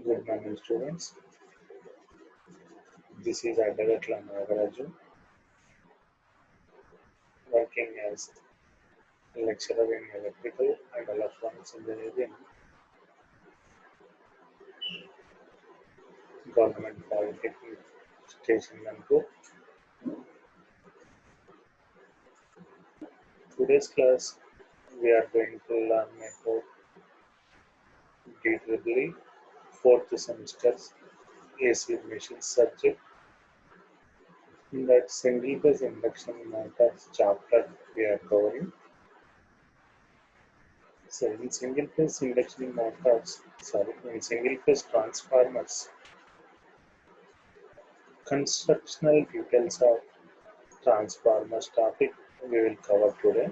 Good morning, students. This is Adagatla Nagaraju, working as a lecturer in electrical and electronics engineering, Government Polytechnic Station Nagpur. Today's class, we are going to learn about DEEE fourth semester's AC machine subject. In that single phase induction motors chapter, we are covering. So in single phase transformers, constructional details of transformers topic we will cover today.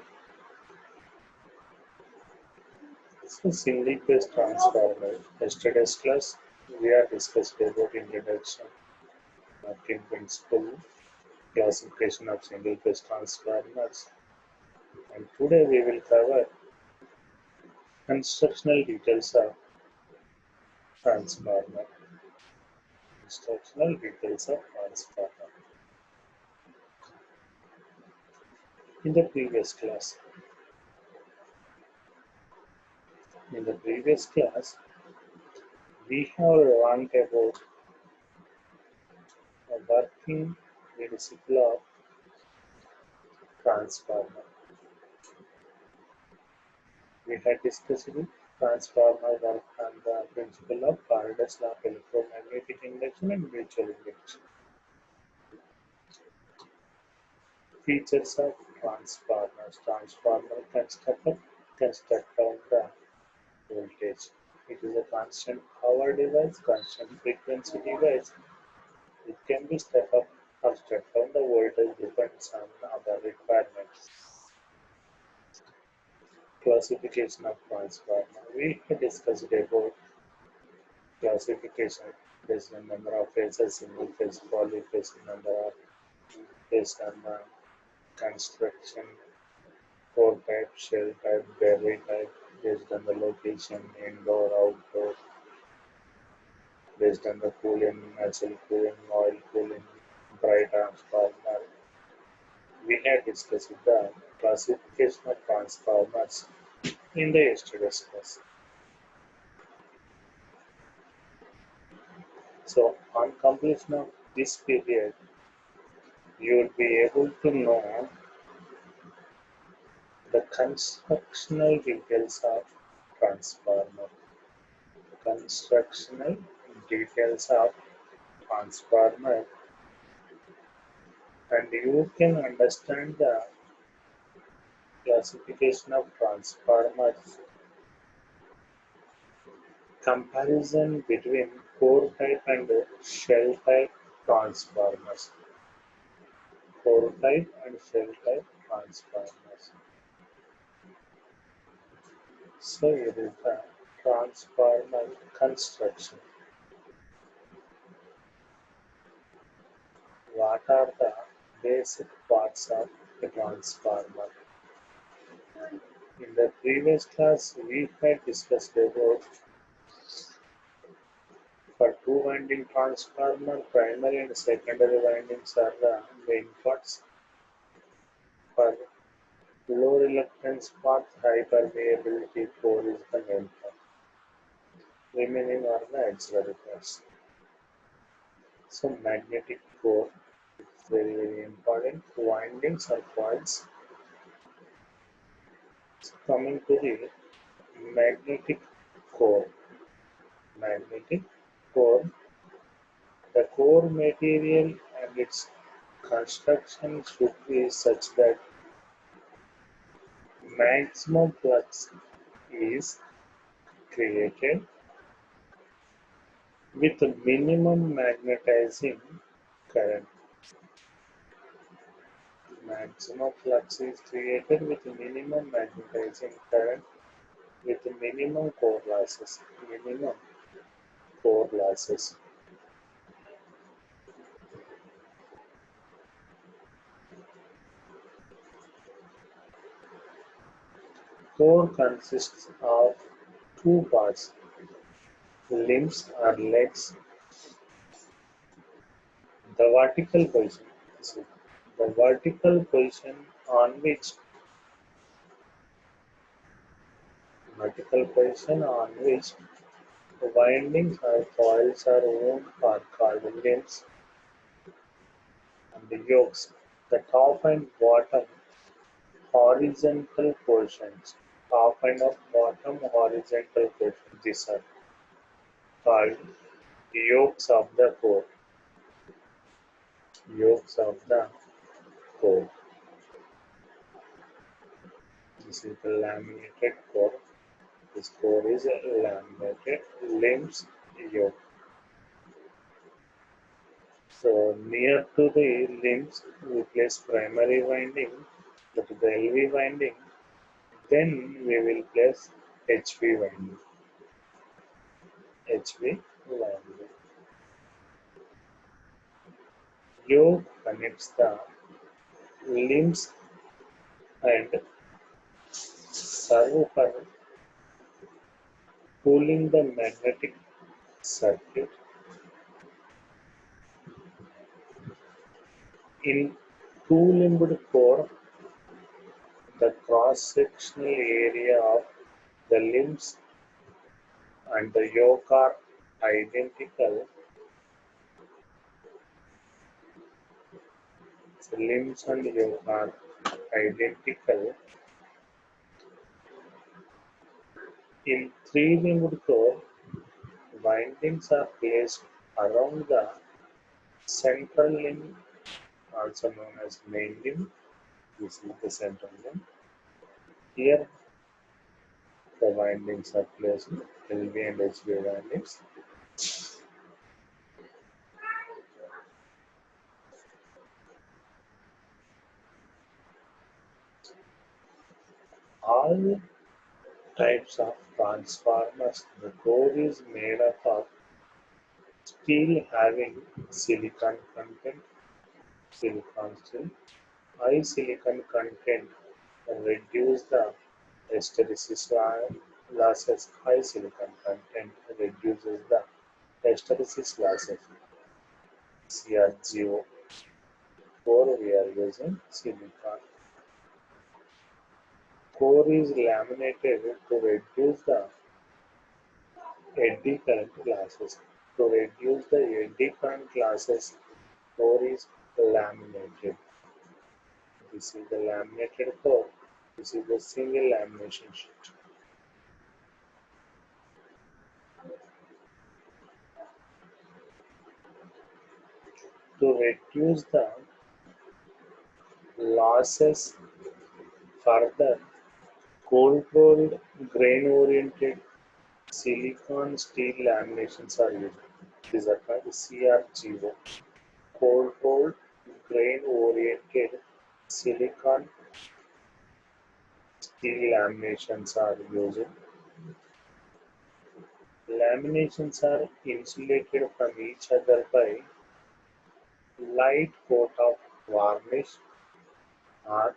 So single phase transformer. Yesterday's class we are discussed about introduction, working principle, classification of single phase transformers, and today we will cover constructional details of transformer. Constructional details of transformer. In the previous class, we have learned about the working principle of transformer. We had discussed transformer work on the principle of Faraday's law of electromagnetic induction and mutual induction. Features of transformers. Transformer can step up, can step down the voltage. It is a constant power device, constant frequency device. It can be step up or step down the voltage depends on other requirements. Classification of transformer. We had discussed about classification based on number of phases, single phase, polyphase, number of based on the construction, core type, shell type, battery type, based on the location, indoor, outdoor, based on the cooling, natural cooling, oil cooling, dry transformer. We had discussed the classification of transformers in the yesterday's class. So, on completion of this period, you will be able to know the constructional details of transformer. Constructional details of transformer, and you can understand the classification of transformers, comparison between core type and shell type transformers. Core type and shell type transformers. So it is the transformer construction. What are the basic parts of the transformer? In the previous class, we had discussed about for two-winding transformer, primary and secondary windings are the main parts. For low reluctance path, high permeability core is the main part. Remaining are the auxiliary parts. So magnetic core is very important. Windings are coils. So coming to the magnetic core. Magnetic core. The core material and its construction should be such that maximum flux is created with minimum magnetizing current. Maximum flux is created with minimum magnetizing current with minimum core losses. Minimum core losses. Core consists of two parts. limbs or legs. The vertical position. So, the vertical position on which the windings or coils are wound are called limbs and the yokes. The top and bottom horizontal portions. Top and bottom horizontal portions. These are called yokes of the core. Yokes of the core. This is the laminated core. This core is laminated limbs yoke. So near to the limbs, we place primary winding, that is the LV winding. Then we will place HV winding. HV winding. Yoke connects the limbs and serve for cooling the magnetic circuit. In two-limbed core, the cross-sectional area of the limbs and the yoke are identical. The limbs and yoke are identical. In three-limbed core, windings are placed around the central limb, also known as main limb. This is the central limb. Here, the windings are placed, LV and HV windings. All types of transformers, the core is made up of steel having silicon content, silicon steel. High silicon content reduce the hysteresis losses. High silicon content reduces the hysteresis losses. CRGO. Core we are using silicon. Core is laminated to reduce the eddy current losses. To reduce the eddy current losses, core is laminated. This is the laminated core. This is the single lamination sheet. To reduce the losses further, cold rolled grain oriented silicon steel laminations are used. These are called CRGO. Cold rolled grain oriented silicon steel laminations are used. Laminations are insulated from each other by light coat of varnish or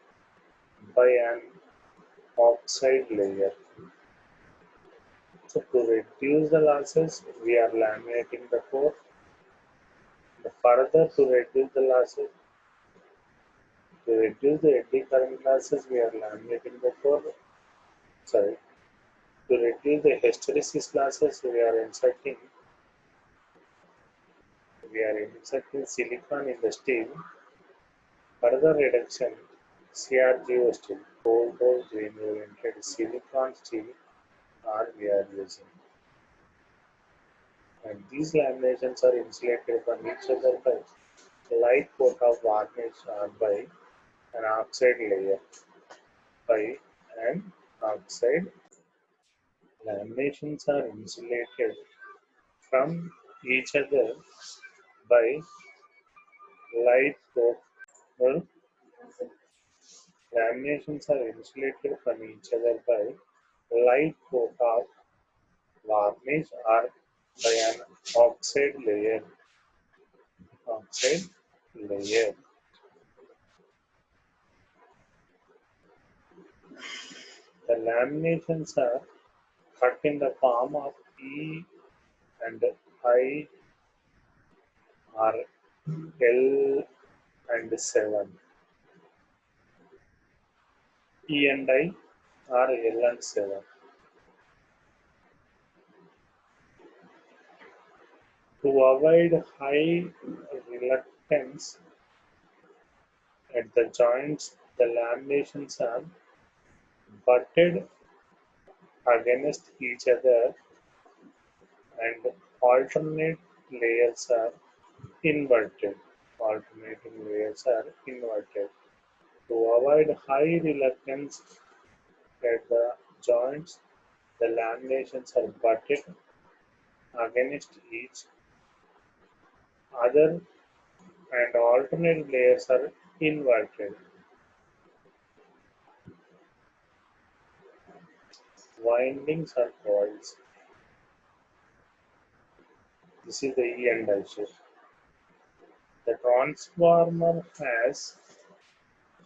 by an oxide layer. So to reduce the losses, we are laminating the core. Further, to reduce the eddy current losses, we are laminating the core. Sorry, to reduce the hysteresis losses, we are inserting silicon in the steel. Further reduction, CRGO steel, cold rolled grain oriented silicon steel, are we are using. And these laminations are insulated from each other by light coat of varnish or by an oxide layer. By an oxide, laminations are insulated from each other by light coat. Well, laminations are insulated from each other by light coat of varnish or by an oxide layer. Oxide layer. The laminations are cut in the form of E and I are L and 7. E and I are L and 7. To avoid high reluctance at the joints, the laminations are butted against each other and alternate layers are inverted. Alternating layers are inverted. To avoid high reluctance at the joints, the laminations are butted against each other and alternate layers are inverted. Windings are coils. This is the E and I shape. The transformer has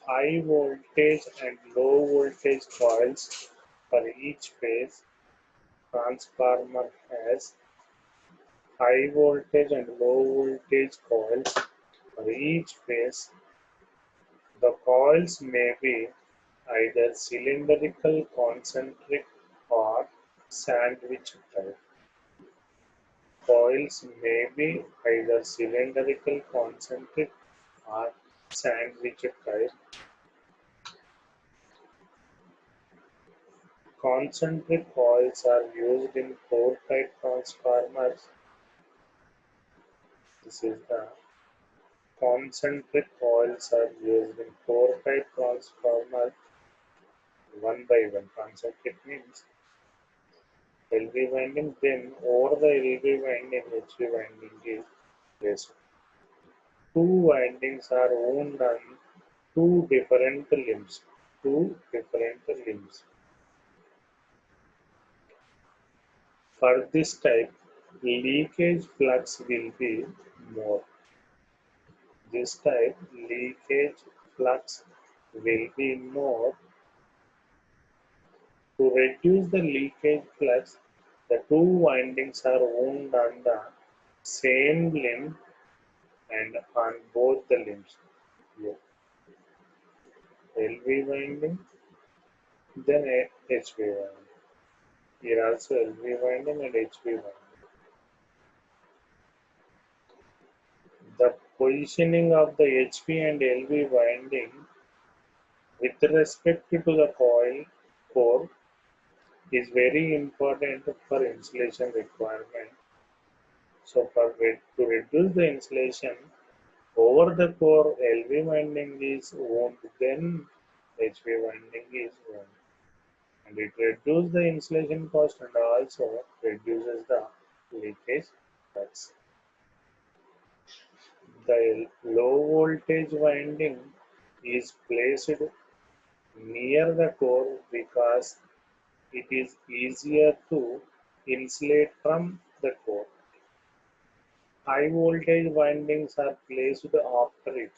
high voltage and low voltage coils for each phase. Transformer has high voltage and low voltage coils for each phase. The coils may be either cylindrical, concentric, or sandwich type. Coils may be either cylindrical, concentric, or sandwich type. Concentric coils are used in core-type transformers. This is the concentric coils are used in core-type transformers one by one. Concentric means LV winding, then over the LV winding, HV winding is placed. Two windings are wound on two different limbs. Two different limbs. For this type, leakage flux will be more. This type, leakage flux will be more. To reduce the leakage flux, the two windings are wound on the same limb and on both the limbs. Here, LV winding, then HV winding. Here also LV winding and HV winding. The positioning of the HV and LV winding with respect to the coil core is very important for insulation requirement. So to reduce the insulation over the core, LV winding is wound, then HV winding is wound. And it reduces the insulation cost and also reduces the leakage flux. The low voltage winding is placed near the core because it is easier to insulate from the core. High voltage windings are placed after it.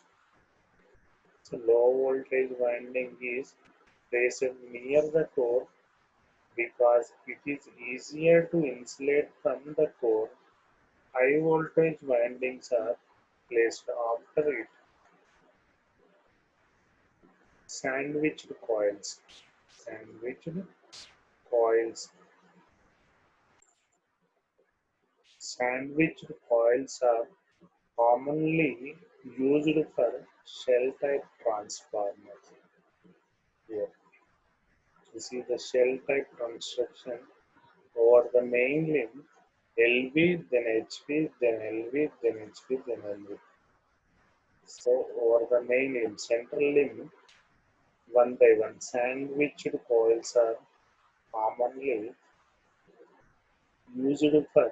So low voltage winding is placed near the core because it is easier to insulate from the core. High voltage windings are placed after it. Sandwiched coils. Sandwiched coils. Sandwiched coils are commonly used for shell-type transformers. Here, you see the shell-type construction over the main limb, LV, then HV, then LV, then HV, then LV. So over the main limb, central limb, one by one, sandwiched coils are commonly used for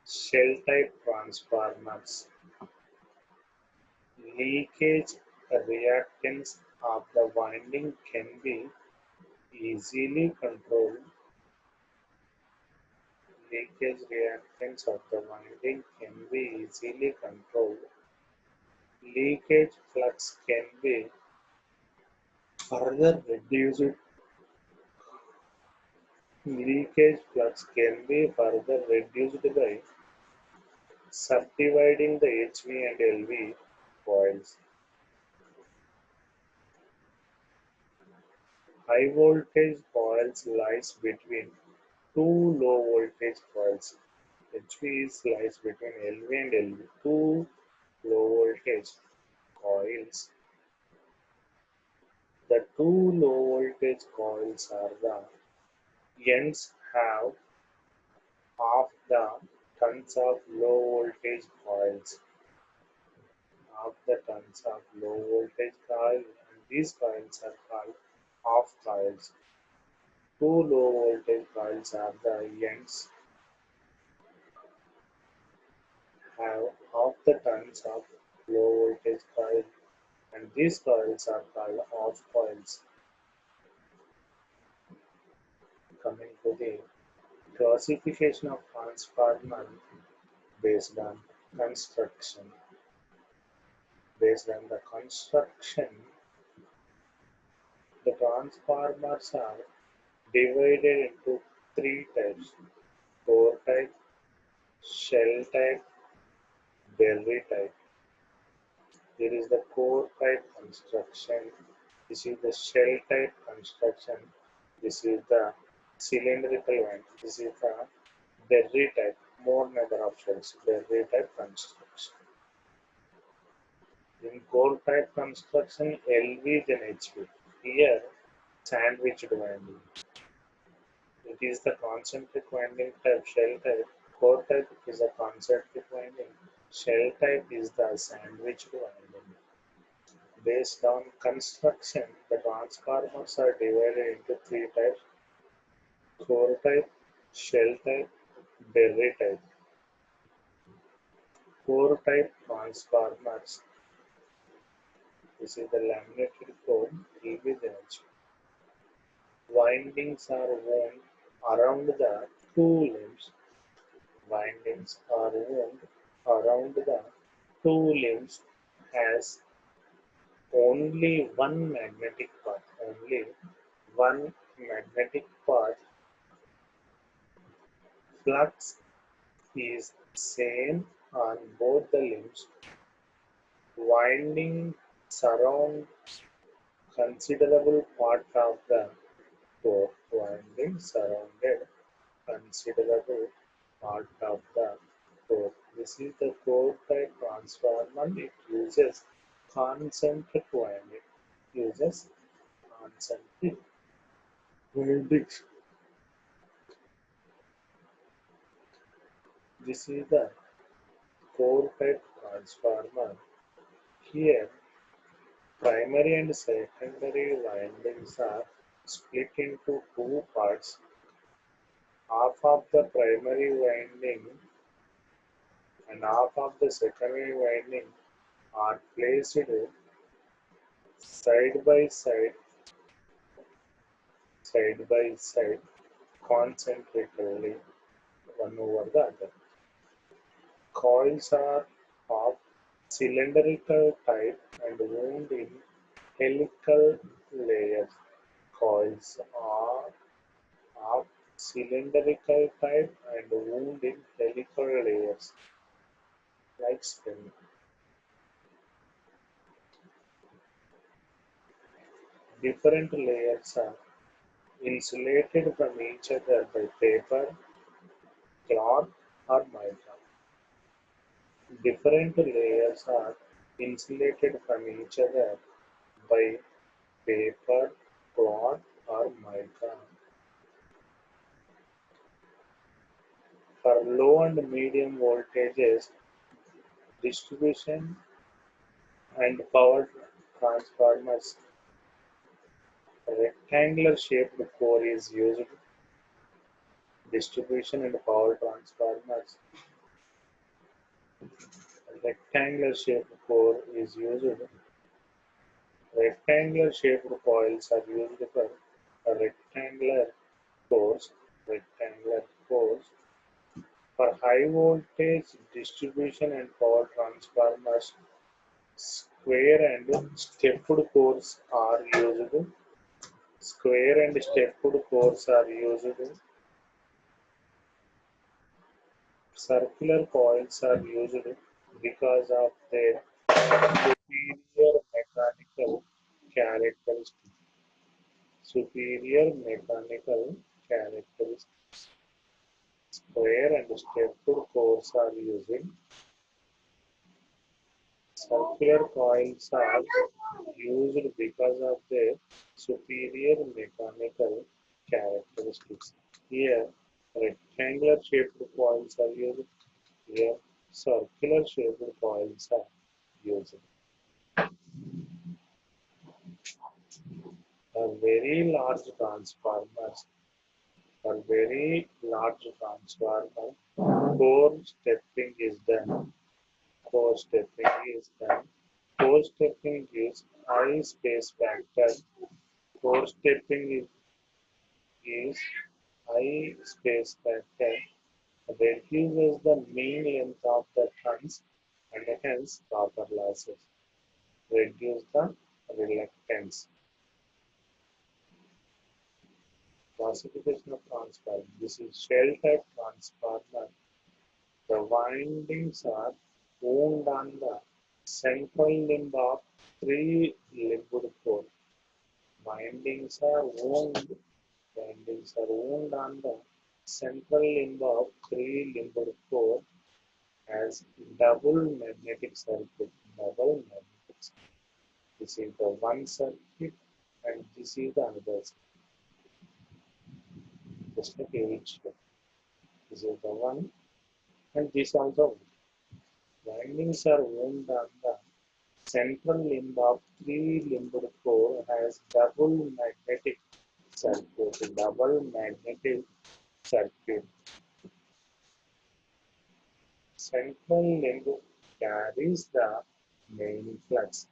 shell-type transformers. Leakage reactance of the winding can be easily controlled. Leakage reactance of the winding can be easily controlled. Leakage flux can be further reduced Leakage flux can be further reduced by subdividing the HV and LV coils. High voltage coils lies between two low voltage coils. HV lies between LV and LV. Two low voltage coils. The two low voltage coils are the ends have half the tons of low voltage coils. Half the tons of low voltage coil, and these coils are called half coils. Two low voltage coils are the ends have half the tons of low voltage coil, and these coils are called half coils. Coming to the classification of transformer based on construction. Based on the construction, the transformers are divided into three types: core type, shell type, berry type. There is the core type construction. This is the shell type construction. This is the cylindrical one. This is the berry type. More number of shells. Berry type construction. In core type construction, LV then HV. Here, sandwiched winding. It is the concentric winding type shell type. Core type is a concentric winding. Shell type is the sandwiched winding. Based on construction, the transformers are divided into three types: core type, shell type, berry type. Core type transformers. This is the laminated core, EV edge. Windings are wound around the two limbs. Windings are wound around the two limbs has only one magnetic path. Only one magnetic path. Flux is same on both the limbs. Winding surround considerable part of the core. Winding surrounded considerable part of the core. This is the core type transformer. It uses concentric winding. Uses concentric winding. This is the core type transformer. Here, primary and secondary windings are split into two parts. Half of the primary winding and half of the secondary winding are placed side by side, concentrically, one over the other. Coils are of cylindrical type and wound in helical layers. Coils are of cylindrical type and wound in helical layers, like spring. Different layers are insulated from each other by paper, cloth, or mica. Different layers are insulated from each other by paper, cloth, or mica. For low and medium voltages, distribution and power transformers, a rectangular shaped core is used. Distribution and power transformers, a rectangular shaped core is used. Rectangular shaped coils are used for a cores, rectangular cores. For high voltage distribution and power transformers, square and stepped cores are used. Square and stepped cores are used. Circular coils are used because of their superior mechanical characteristics. Superior mechanical characteristics. Square and stepped cores are using. Circular coils are used because of their superior mechanical characteristics. Here, rectangular shaped coils are used. Here, circular shaped coils are used. A very large transformers For very large transformer, core stepping is done. Core stepping is done. Core stepping gives high space factor. Core stepping is high space factor. Reduces the mean length of the turns and hence copper losses. Reduce the reluctance. Classification of transformer. This is shell type transformer. The windings are wound on the central limb of three-limbed core. Windings are wound. Windings are wound on the central limb of three-limbed core as double magnetic circuit. Double magnetic circuit. This is the one circuit, and this is the another circuit. Just like each. This is the one, and this also. Windings are wound on the central limb of three-limbed core has double magnetic circuit. Double magnetic circuit. Central limb carries the main flux.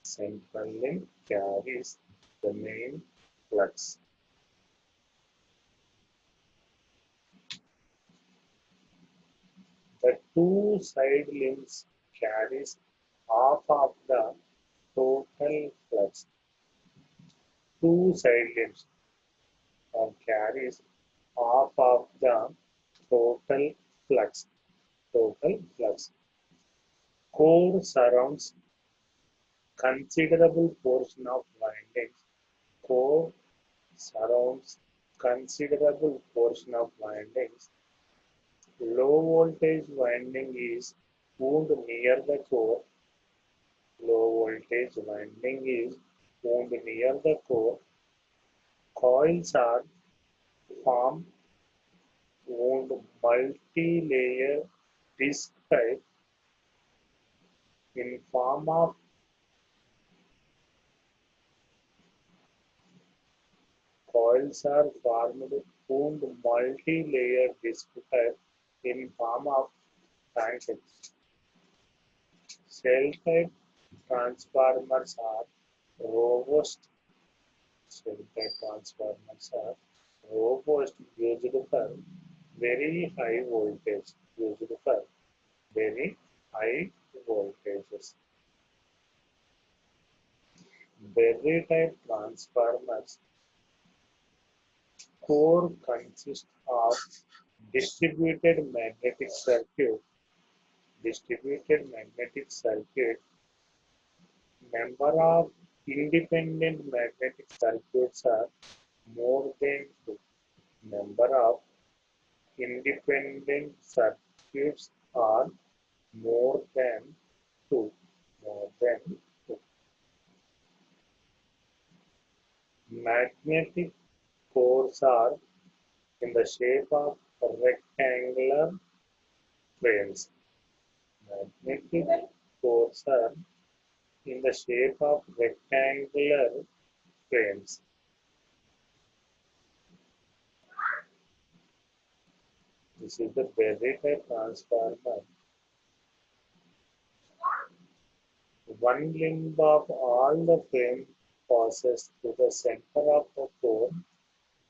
Central limb carries the main flux. The two side limbs carries half of the total flux. Two side limbs carries half of the total flux. Total flux. Core surrounds considerable portion of windings. Core surrounds considerable portion of windings. Low voltage winding is wound near the core. Low voltage winding is wound near the core. Coils are formed wound multi-layer disc type in form of coils are formed wound multi-layer disc type in form of tanks. Cell type transformers are robust. Cell type transformers are robust used for very high voltage. Used for very high voltages. Berry type transformers core consists of distributed magnetic circuit. Distributed magnetic circuit. Number of independent magnetic circuits are more than two. Number of independent circuits are more than two. More than two. Magnetic cores are in the shape of rectangular frames. Magnetic cores are in the shape of rectangular frames. This is the Berry type transformer. One limb of all the frame passes to the center of the core.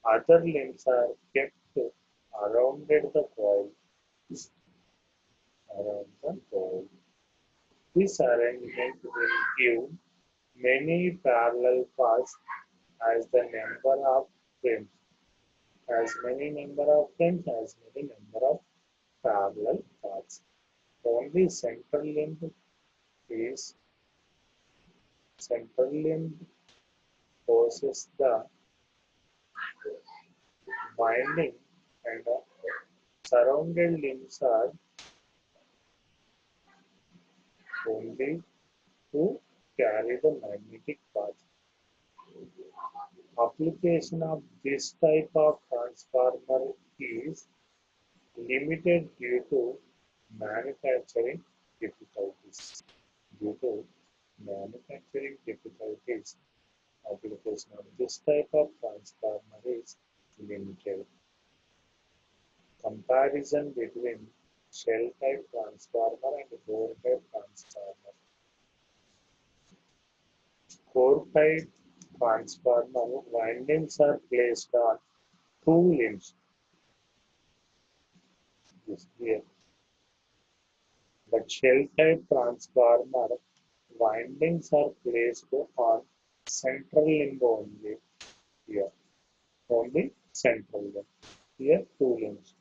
Other limbs are kept around the coil. Around the coil. This arrangement will give many parallel paths as the number of frames. As many number of frames, as many number of parallel paths. Only is central limb possesses the winding and surrounded limbs are only to carry the magnetic path. Application of this type of transformer is limited due to manufacturing difficulties. Due to manufacturing difficulties, application of this type of transformer is limited. Comparison between shell type transformer and core type transformer. Core type transformer windings are placed on two limbs. This here. But shell type transformer windings are placed on central limb only here. Only central limb. Here two limbs.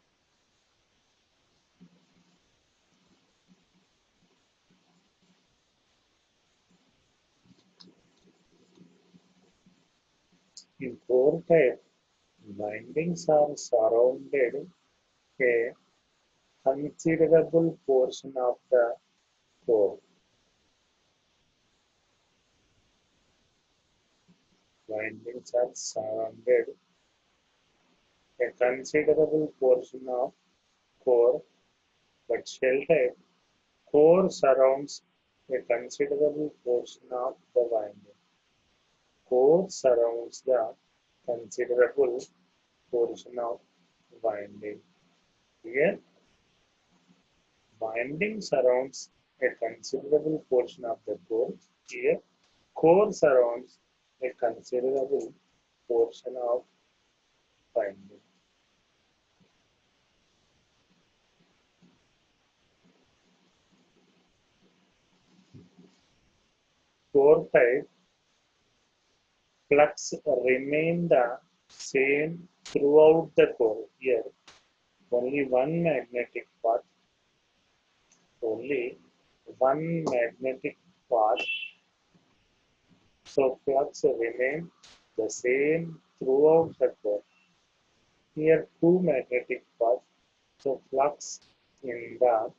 In core type, windings are surrounded a considerable portion of the core. Windings are surrounded a considerable portion of core, but shell type core surrounds a considerable portion of the winding. Core surrounds the considerable portion of winding. Here, winding surrounds a considerable portion of the core. Here, core surrounds a considerable portion of winding. Core type flux remain the same throughout the core. Here, only one magnetic path, only one magnetic path, so flux remain the same throughout the core. Here, two magnetic paths, so flux in the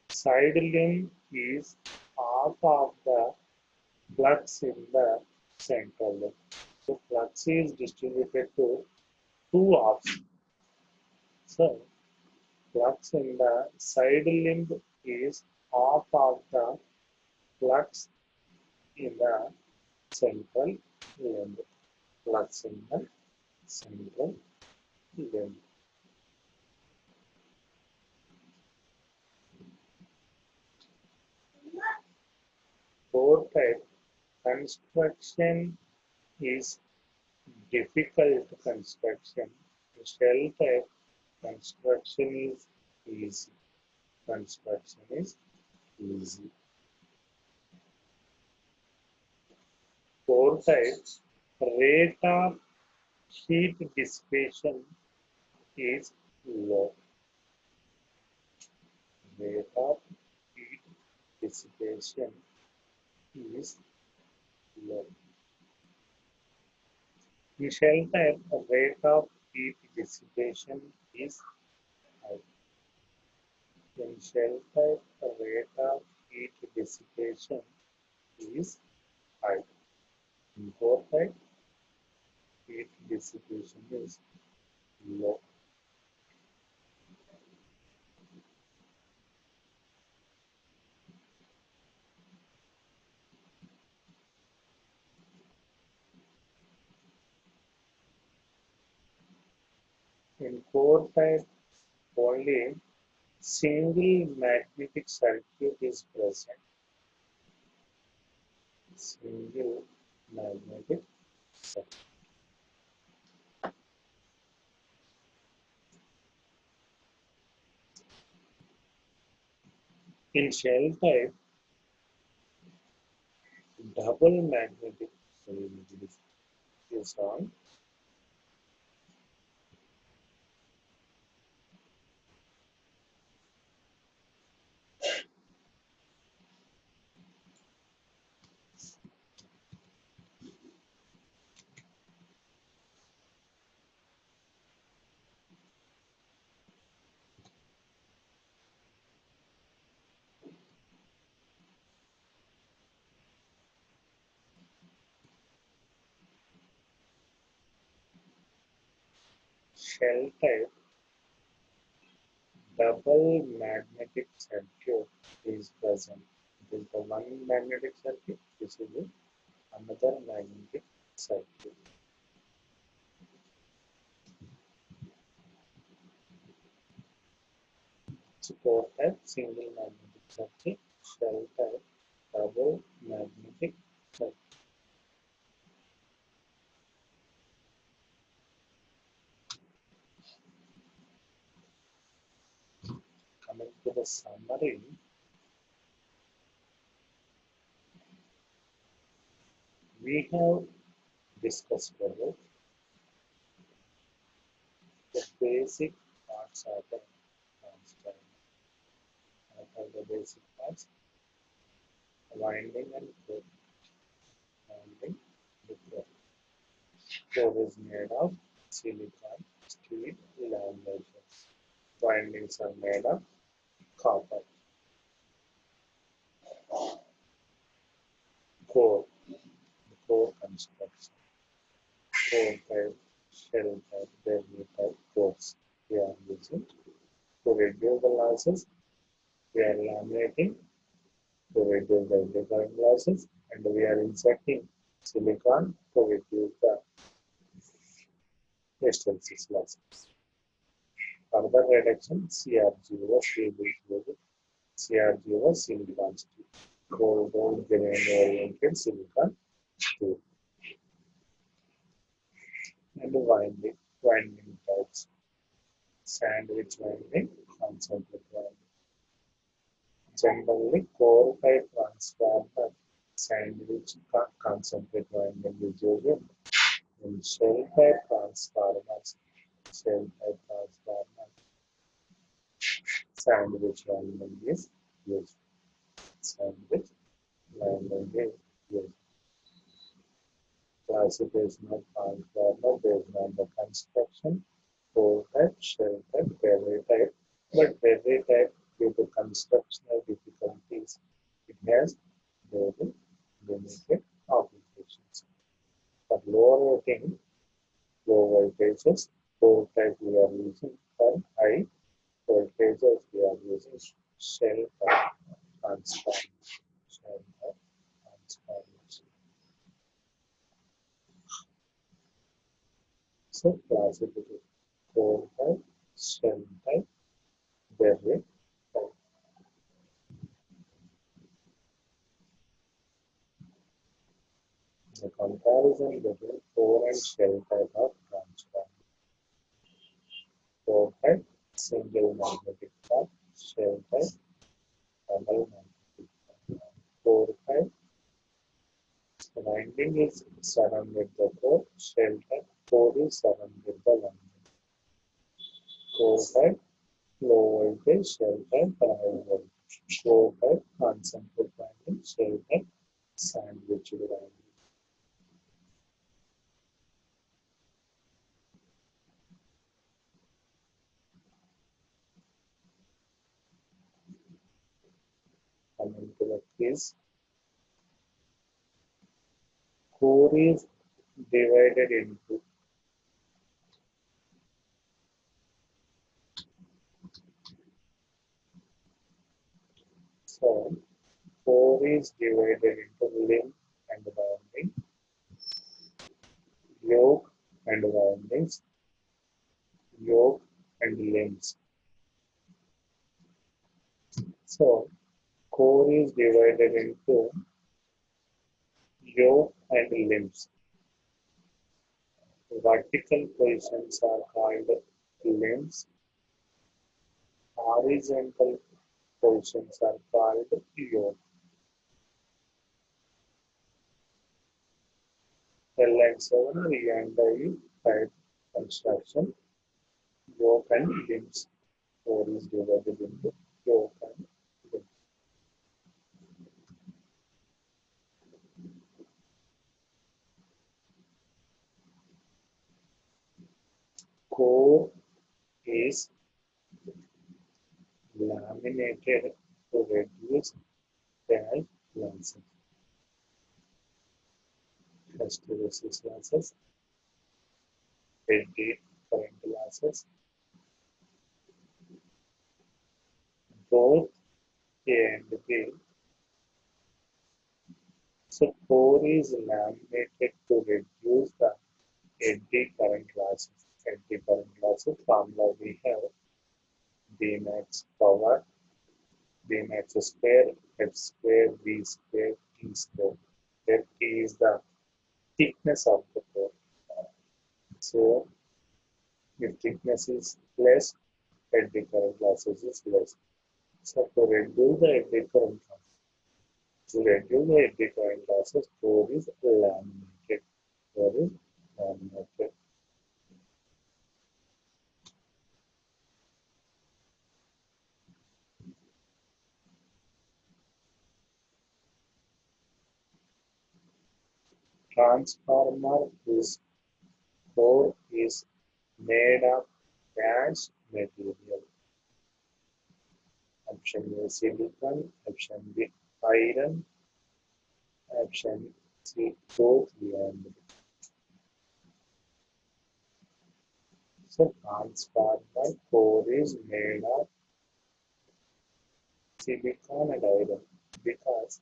side limb is half of the flux in the central limb. So flux is distributed to two halves. So flux in the side limb is half of the flux in the central limb. Flux in the central limb. Core type construction is difficult construction. Shell type construction is easy. Construction is easy. Core type rate of heat dissipation is low. Rate of heat dissipation is low. In shell type, rate of heat dissipation is high. In shell type, rate of heat dissipation is high. In core type, heat dissipation is low. In core type, only single magnetic circuit is present. Single magnetic circuit. In shell type, double magnetic is on. shell type double magnetic circuit is present. This is the one magnetic circuit. This is another magnetic circuit. So core type single magnetic circuit, shell type double magnetic circuit. Coming to the summary, we have discussed about the basic parts of the transformer. What are the basic parts? Winding and core. Winding and core. Core is made of silicon, steel, laminations. Windings are made of copper. Core, the core construction. Core type, shell type, bevel type, cores. We are using to reduce the losses. We are laminating to reduce the electronic losses, and we are inserting silicon to reduce the resistance losses. Further reduction, CR0, CR0 silicon steel, gold grain oriented silicon steel, and winding types, sandwich winding, concentric winding. Generally, core type transformer sandwich concentric winding is used in shell type transformers. Shell type transformer sandwich winding is used. Sandwich winding is used. Classification of transformer based on the construction, core type, shell type, battery type. But battery type, due to constructional difficulties, it has very limited applications. For low rating, low voltages, core type we are using. For high voltages, we are using shell type transformers. Shell type transformers. So classification, core type, shell type, battery type. The comparison between core and shell type of transformer. Core type, single magnetic part, shell type, double magnetic part. Core type, winding is surrounded the core, shell type, core is surrounded the winding. Core type, low voltage, shell type, high voltage. Core type, concentric winding, shell type, sandwich winding. Coming to the quiz, core is divided into so core is divided into limb and winding, yoke and windings, yoke and limbs. So core is divided into yoke and limbs. Vertical positions are called limbs. Horizontal positions are called yoke. L and 7 are E&I type construction. Yoke and limbs. Core is divided into yoke and limbs. Core is laminated to reduce bad losses. Hysteresis losses, dead current losses. glasses, both A and B. So core is laminated to reduce the eddy current losses. Eddy current losses formula we have B max power, B max square, F square, V square, T square. Where T is the thickness of the core. So if thickness is less, eddy current losses is less. So to reduce the eddy current losses, core is laminated. Core is laminated. Transformer whose core is made of dash material. Option A silicon, option B iron, option C both and B. So transformer core is made of silicon and iron because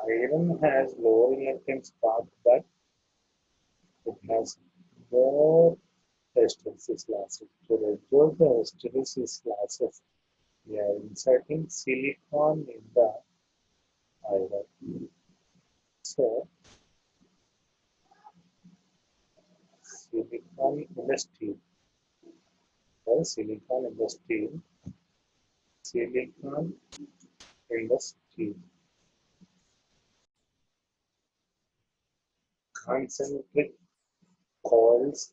iron has low reluctance path but it has more hysteresis losses. To reduce the hysteresis losses, we are inserting silicon in the iron. So silicon in the steel. Well, silicon in the steel. Silicon in the steel. Concentric coils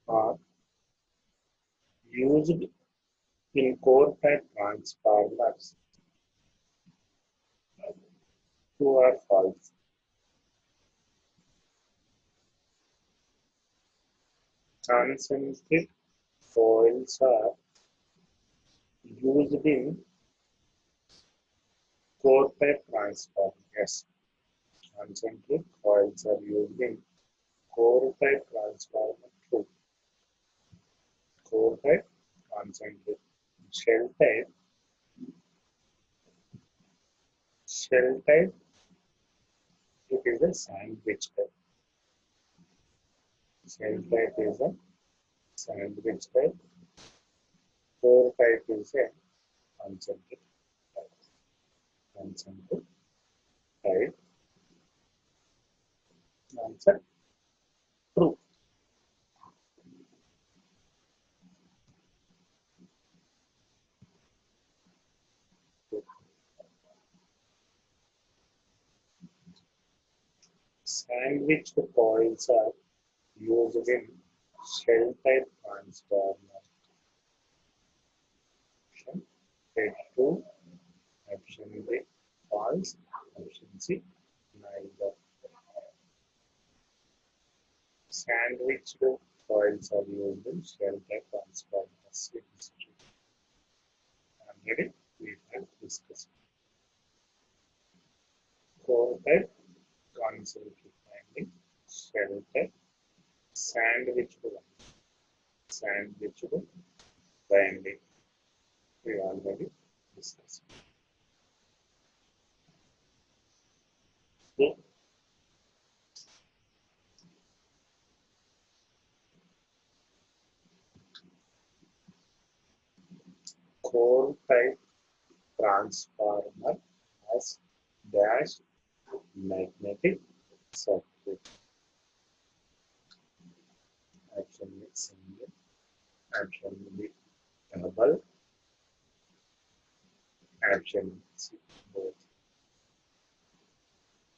are used in core type transformers. True or false? Concentric coils are used in core type transformers. Yes, concentric coils are used in core type transformer. True. Core type concentric. Shell type. Shell type. It is a sandwich type. Shell type is a sandwich type. Core type is a concentric type. Concentric type. Answer true. Sandwich coils are used in shell type transformer. Option A true. Option B false. Option C neither. Sandwiched coils are used in shell type transformers. It is true. I'm ready. We have discussed. Core type concentric winding, shell type sandwiched winding. Sandwiched winding. We already discussed. So, core type transformer has dash magnetic circuit. Option A single, option B double, option C both.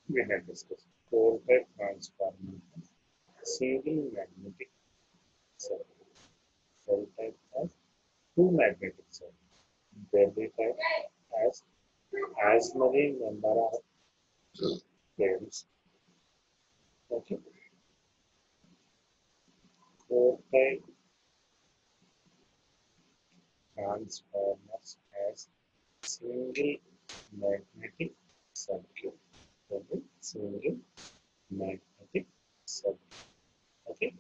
We have discussed core type transformer has single magnetic circuit. Shell type has two magnetic circuits. Battery type has as many number of planes. Okay. Core type transformers has single magnetic circuit. Okay. Single magnetic circuit. Okay.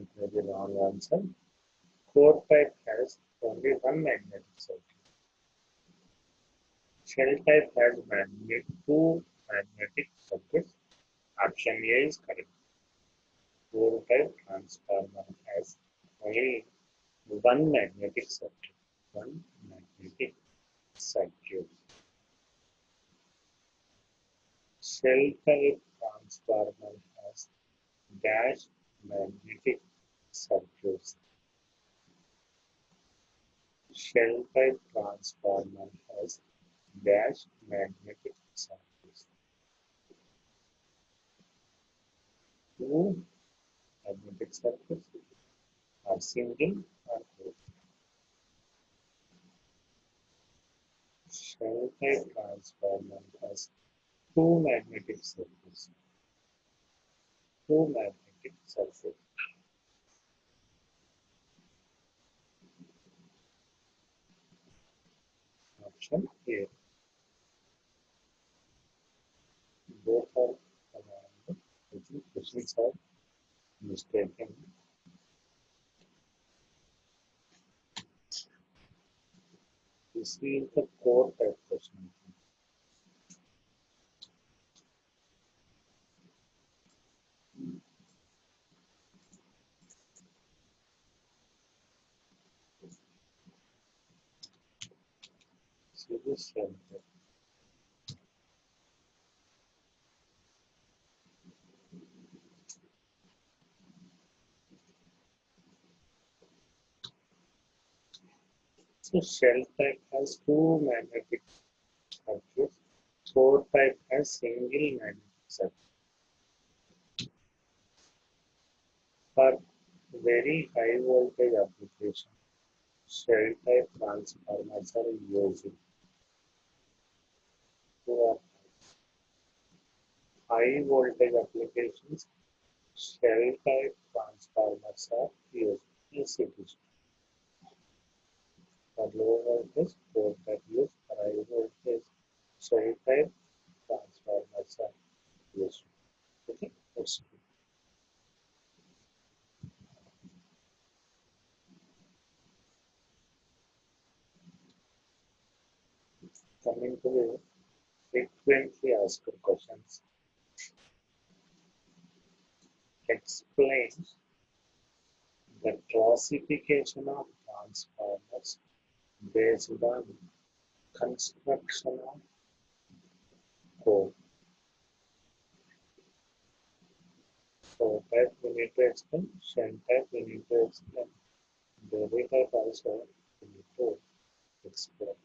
It may be wrong answer. Core type has only one magnetic circuit. Shell type has two magnetic circuits. Option A is correct. Core type transformer has only one magnetic circuit. One magnetic circuit. Shell type transformer has dash magnetic circuits. Shell type transformer has dash magnetic circuits. Two magnetic circuits are single or group. Shell type transformer has two magnetic circuits. Two magnetic circuits. Option A. Both are commanded. I think questions are mistaken. This is the core type question. So this shell type. So shell type has two magnetic circuits. Core type has single magnetic circuit. For very high voltage application, shell type transformers are used. For high voltage applications, shell type transformers are used. Yes, it is. For low voltage, core type used. For high voltage, shell type transformers are used. Okay, that's it. Coming to the frequently asked questions, explain the classification of transformers based on constructional code. So type we need to explain, Shen type we need to explain, Dairy type also we need to explain.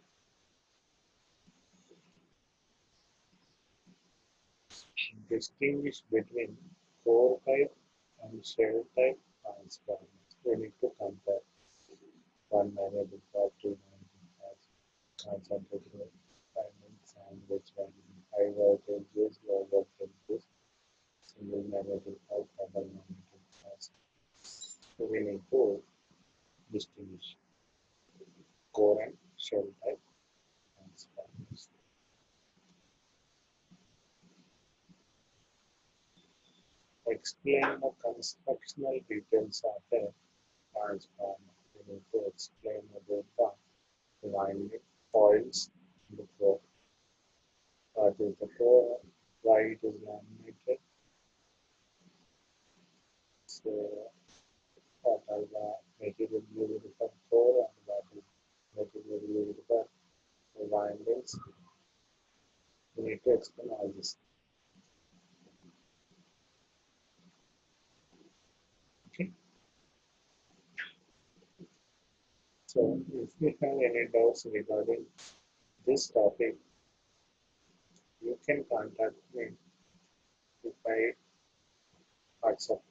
Distinguish between core type and shell type transformers. We need to compare one magnitude part, two magnitude parts, concentrated findings and which one high voltages, low voltages, single magnetic part, double magnetic parts. So we need to distinguish core and shell type transformers. Explain the constructional details of a transformer. We need to explain about the winding coils in the core. What is the core? Why it is laminated? So, what are the material used for core and what is material used for the windings? We need to explain all this. Okay. So, if you have any doubts regarding this topic, you can contact me by WhatsApp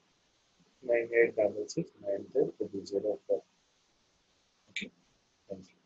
9866 93 004. Okay. Thank you.